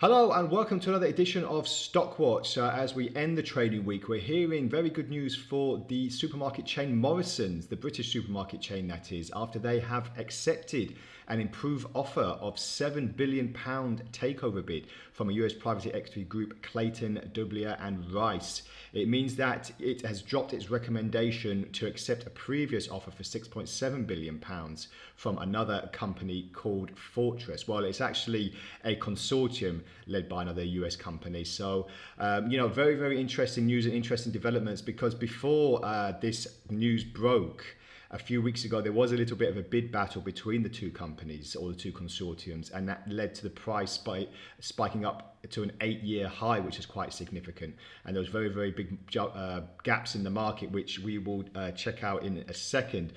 Hello and welcome to another edition of Stockwatch. As we end the trading week, we're hearing very good news for the supermarket chain Morrisons, the British supermarket chain that is, after they have accepted an improved offer of £7 billion takeover bid from a US private equity group, Clayton, Dubilier and Rice. It means that it has dropped its recommendation to accept a previous offer for £6.7 billion from another company called Fortress. Well, it's actually a consortium led by another US company. So, very, very interesting news and interesting developments, because before this news broke, a few weeks ago, there was a little bit of a bid battle between the two companies or the two consortiums, and that led to the price spiking up to an 8-year high, which is quite significant. And there was very, very big gaps in the market, which we will check out in a second.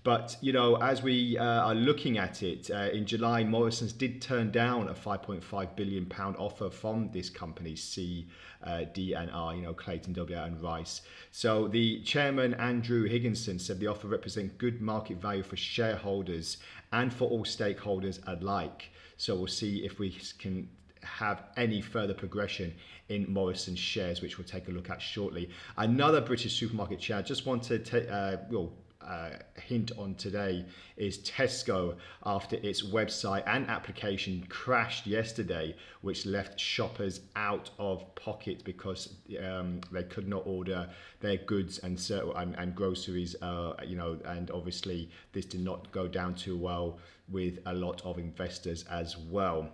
But, as we are looking at it, in July, Morrisons did turn down a £5.5 billion offer from this company, CD&R, Clayton, Dubilier and Rice. So the chairman, Andrew Higginson, said the offer represents good market value for shareholders and for all stakeholders alike. So we'll see if we can have any further progression in Morrisons shares, which we'll take a look at shortly. Another British supermarket chain I just want to hint on today is TSCO, after its website and application crashed yesterday, which left shoppers out of pocket because they could not order their goods and groceries, and obviously this did not go down too well with a lot of investors as well.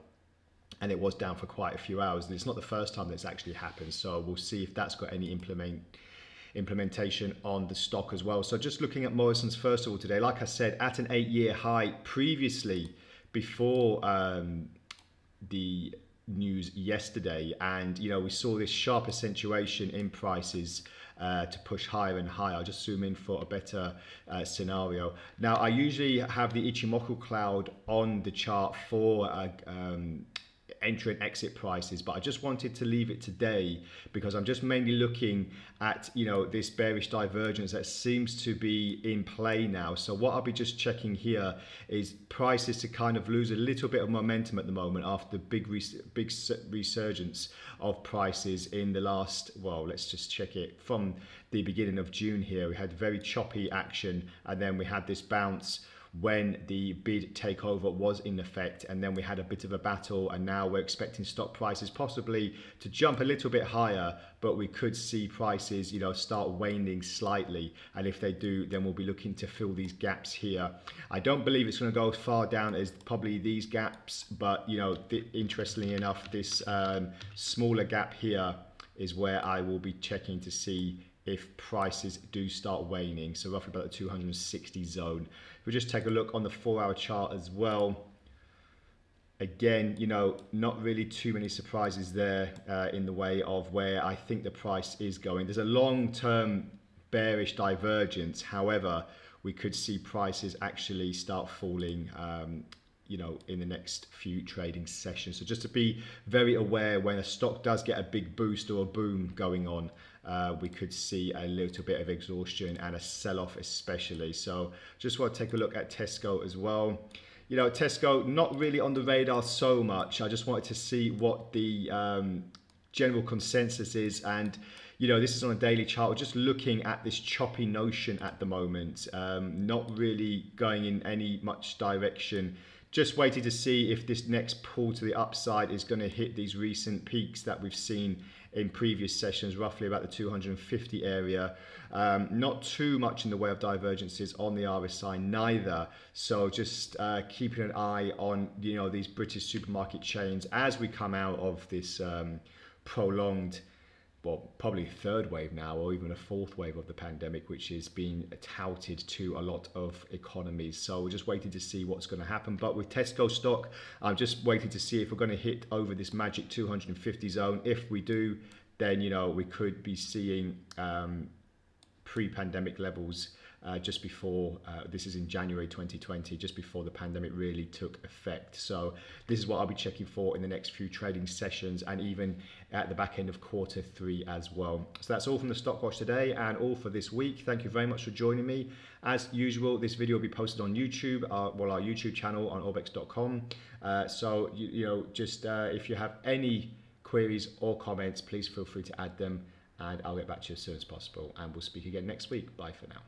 And it was down for quite a few hours. And it's not the first time that's actually happened, so we'll see if that's got any implementation on the stock as well. So just looking at Morrisons first of all today, like I said, at an 8-year high previously before the news yesterday, and we saw this sharp accentuation in prices to push higher and higher. I'll just zoom in for a better scenario. Now, I usually have the Ichimoku cloud on the chart for entry and exit prices, but I just wanted to leave it today because I'm just mainly looking at this bearish divergence that seems to be in play now. So what I'll be just checking here is prices to kind of lose a little bit of momentum at the moment after the big resurgence of prices in the last, well, let's just check it from the beginning of June here. We had very choppy action, and then we had this bounce when the bid takeover was in effect, and then we had a bit of a battle, and now we're expecting stock prices possibly to jump a little bit higher, but we could see prices start waning slightly, and if they do, then we'll be looking to fill these gaps here. I don't believe it's going to go as far down as probably these gaps, but interestingly enough, this smaller gap here is where I will be checking to see if prices do start waning, so roughly about the 260 zone. If we just take a look on the 4-hour chart as well, again, not really too many surprises there in the way of where I think the price is going. There's a long-term bearish divergence. However, we could see prices actually start falling in the next few trading sessions. So just to be very aware, when a stock does get a big boost or a boom going on, we could see a little bit of exhaustion and a sell-off especially. So just want to take a look at TSCO as well. TSCO not really on the radar so much. I just wanted to see what the general consensus is, and this is on a daily chart. We're just looking at this choppy notion at the moment, not really going in any much direction. Just waiting to see if this next pull to the upside is going to hit these recent peaks that we've seen in previous sessions, roughly about the 250 area. Not too much in the way of divergences on the RSI neither. So just keeping an eye on these British supermarket chains as we come out of this prolonged, well, probably third wave now, or even a fourth wave of the pandemic, which is being touted to a lot of economies. So we're just waiting to see what's going to happen. But with TSCO stock, I'm just waiting to see if we're going to hit over this magic 250 zone. If we do, then we could be seeing pre-pandemic levels just before, this is in January 2020, just before the pandemic really took effect. So this is what I'll be checking for in the next few trading sessions and even at the back end of Q3 as well. So that's all from the Stock Watch today and all for this week. Thank you very much for joining me. As usual, this video will be posted on YouTube, our YouTube channel on orbex.com. So if you have any queries or comments, please feel free to add them and I'll get back to you as soon as possible. And we'll speak again next week. Bye for now.